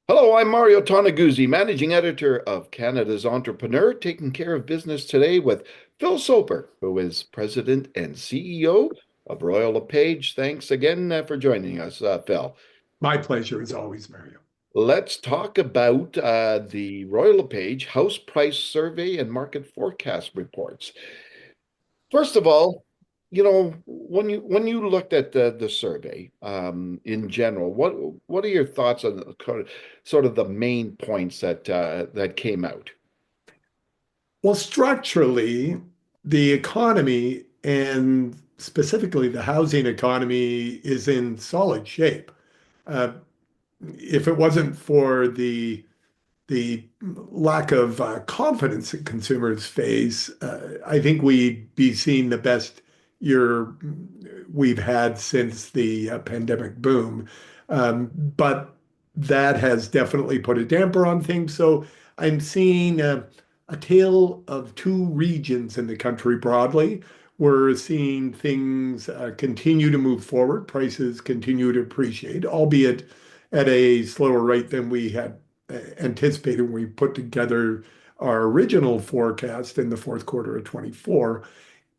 Hello, I'm Mario Toneguzzi, managing editor of Canada's Entrepreneur, taking care of business today with Phil Soper, who is president and CEO of Royal LePage. Thanks again for joining us, Phil. My pleasure as always, Mario. Let's talk about the Royal LePage House Price Survey and Market Forecast reports. First of all, when you looked at the survey in general, what are your thoughts on sort of the main points that came out? Well, structurally, the economy and specifically the housing economy is in solid shape. Uh, if it wasn't for the lack of confidence that consumers face, I think we'd be seeing the best year we've had since the pandemic boom. But that has definitely put a damper on things. So I'm seeing a tale of two regions in the country broadly. We're seeing things continue to move forward, prices continue to appreciate, albeit at a slower rate than we had anticipated when we put together our original forecast in the fourth quarter of 24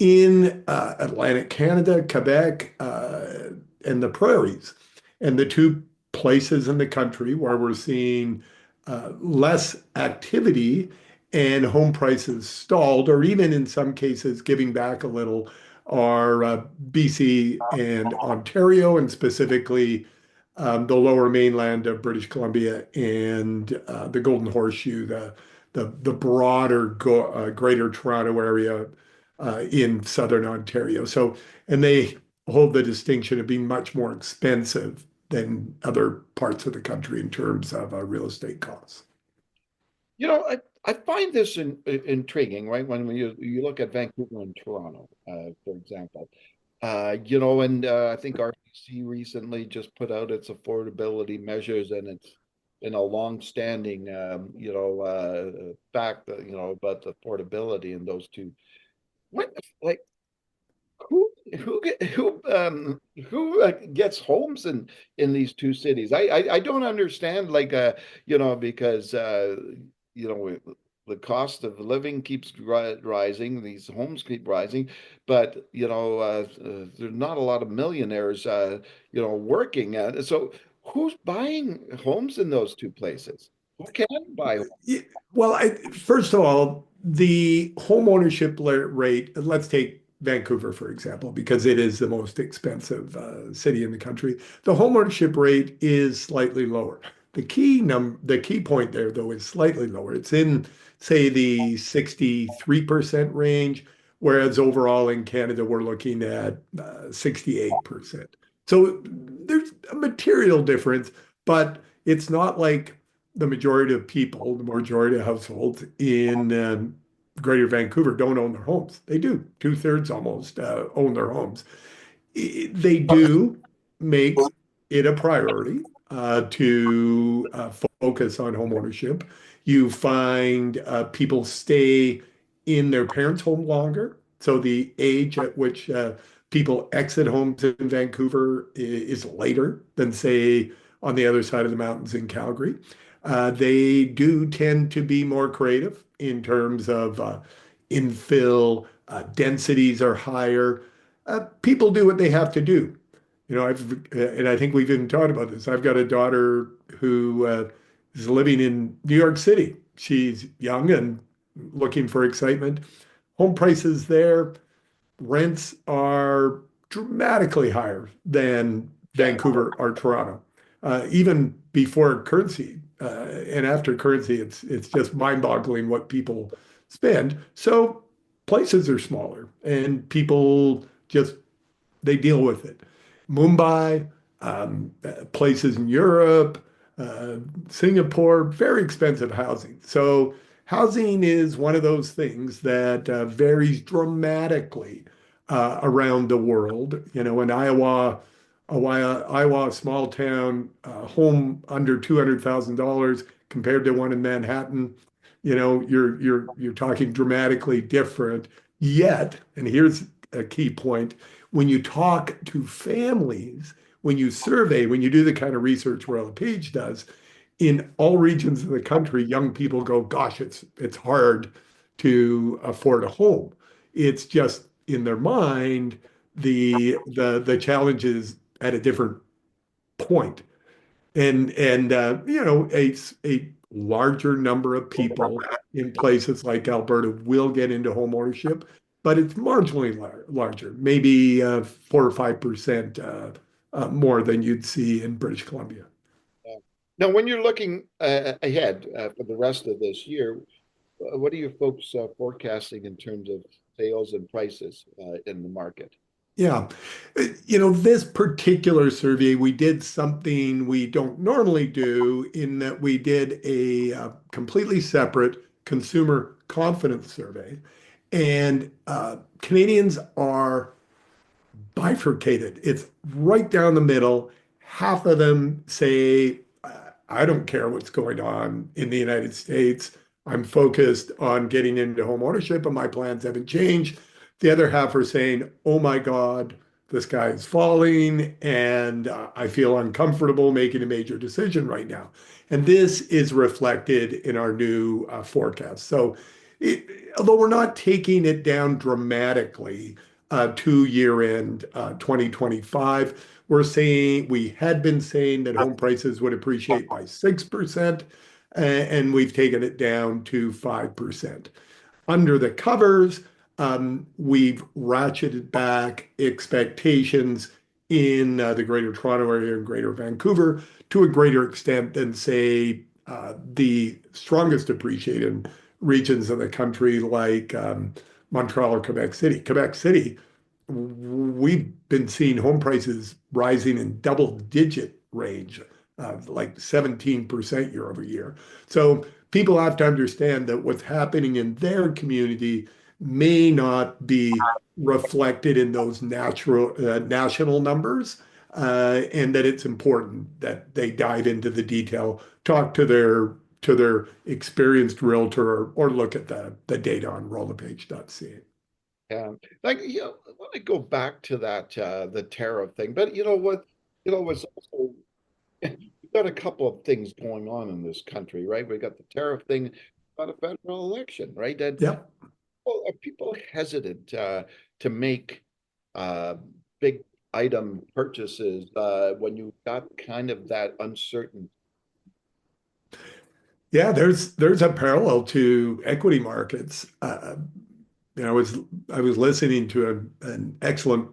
in Atlantic Canada, Quebec, and the prairies, and the two places in the country where we're seeing less activity and home prices stalled, or even in some cases giving back a little, are BC and Ontario, and specifically the lower mainland of British Columbia and the Golden Horseshoe, the broader Greater Toronto area in southern Ontario. So, and they hold the distinction of being much more expensive than other parts of the country in terms of real estate costs. I find this intriguing, right? When you look at Vancouver and Toronto, for example, and I think RBC recently just put out its affordability measures, and it's been a long-standing, fact that, about the affordability in those two. What, like, who gets homes in these two cities? I don't understand, because you know the cost of living keeps rising, these homes keep rising, but there's not a lot of millionaires working at so who's buying homes in those two places? Who can buy homes? Yeah, well, first of all, the home ownership rate, let's take Vancouver, for example, because it is the most expensive city in the country. The home ownership rate is slightly lower. The key point there, though, is slightly lower. It's in, say, the 63% range, whereas overall in Canada, we're looking at 68%. So there's a material difference, but it's not like the majority of people, the majority of households in Greater Vancouver don't own their homes. They do. Two-thirds almost own their homes. They do make it a priority to focus on home ownership. You find people stay in their parents' home longer. So the age at which people exit homes in Vancouver is later than, say, on the other side of the mountains in Calgary. They do tend to be more creative in terms of infill, densities are higher. People do what they have to do. And I think we've even talked about this. I've got a daughter who is living in New York City. She's young and looking for excitement. Home prices there, rents are dramatically higher than Vancouver or Toronto. Even before currency and after currency, it's just mind-boggling what people spend. So places are smaller, and people just they deal with it. Mumbai, places in Europe, Singapore, very expensive housing. So housing is one of those things that varies dramatically around the world. In Iowa, small town, home under $200,000 compared to one in Manhattan, you're talking dramatically different. Yet, and here's a key point, when you talk to families, when you survey, when you do the kind of research Royal LePage does, in all regions of the country, young people go, gosh, it's hard to afford a home. It's just in their mind, the challenge is at a different point. And a larger number of people in places like Alberta will get into home ownership, but it's marginally larger, maybe 4 or 5% more than you'd see in British Columbia. Yeah. Now, when you're looking ahead for the rest of this year, what are you folks forecasting in terms of sales and prices in the market? Yeah. This particular survey, we did something we don't normally do in that we did a completely separate consumer confidence survey. And Canadians are bifurcated. It's right down the middle. Half of them say, I don't care what's going on in the United States. I'm focused on getting into home ownership and my plans haven't changed. The other half are saying, oh my God, the sky is falling and I feel uncomfortable making a major decision right now. And this is reflected in our new forecast. So, although we're not taking it down dramatically, to year end 2025. We had been saying that home prices would appreciate by 6%, and we've taken it down to 5%. Under the covers, we've ratcheted back expectations in the Greater Toronto Area and Greater Vancouver to a greater extent than, say, the strongest appreciated regions of the country like Montreal or Quebec City. Quebec City, we've been seeing home prices rising in double-digit range, like 17% year over year. So people have to understand that what's happening in their community may not be reflected in those national numbers, and that it's important that they dive into the detail, talk to their experienced realtor, or look at the data on royallepage.ca. Yeah, like I want to go back to that the tariff thing, but what's also we've got a couple of things going on in this country, right? We got the tariff thing, got a federal election, right? And Yep. well, are people hesitant to make uh, big item purchases when you've got kind of that uncertain? Yeah, there's a parallel to equity markets. I was listening to an excellent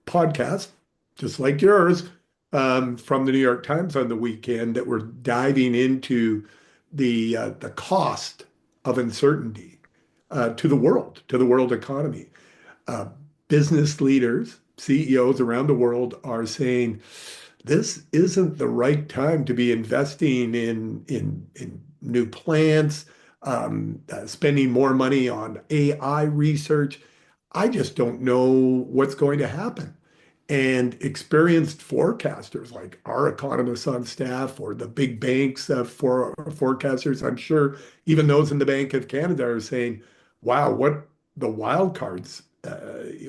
podcast, just like yours, from the New York Times on the weekend that were diving into the cost of uncertainty to the world economy. Uh, Business leaders, CEOs around the world are saying this isn't the right time to be investing in new plants, spending more money on AI research. I just don't know what's going to happen. And experienced forecasters like our economists on staff or the big banks for forecasters, I'm sure even those in the Bank of Canada are saying, wow, what the wild cards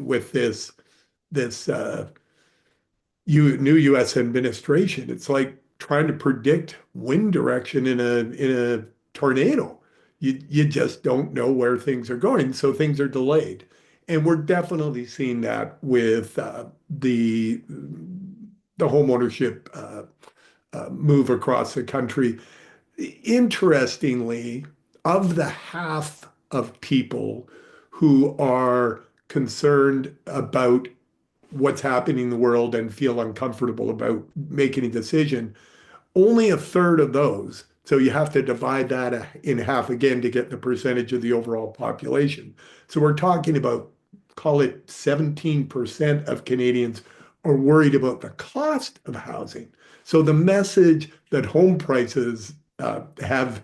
with this new U.S. administration. It's like trying to predict wind direction in a tornado. You just don't know where things are going, so things are delayed. And we're definitely seeing that with the home ownership move across the country. Interestingly, of the half of people who are concerned about what's happening in the world and feel uncomfortable about making a decision, only a third of those. So you have to divide that in half again to get the percentage of the overall population. So we're talking about, call it 17% of Canadians are worried about the cost of housing. So the message that home prices have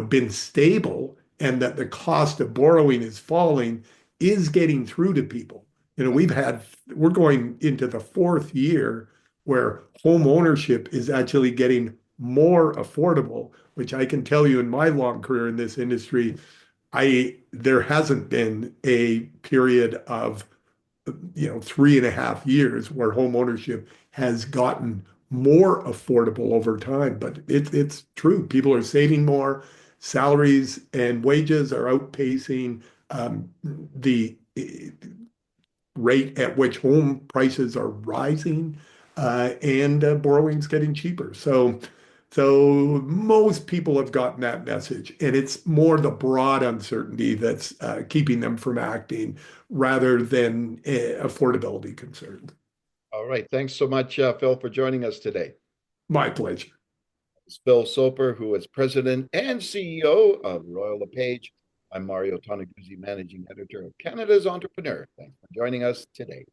been stable and that the cost of borrowing is falling is getting through to people. We're going into the fourth year where home ownership is actually getting more affordable, which I can tell you in my long career in this industry, there hasn't been a period of 3.5 years where home ownership has gotten more affordable over time. But it's true. People are saving more. Salaries and wages are outpacing the rate at which home prices are rising, and borrowing's getting cheaper. So most people have gotten that message, and it's more the broad uncertainty that's keeping them from acting rather than affordability concerns. All right. Thanks so much, Phil, for joining us today. My pleasure. It's Phil Soper, who is president and CEO of Royal LePage. I'm Mario Toneguzzi, managing editor of Canada's Entrepreneur. Thanks for joining us today.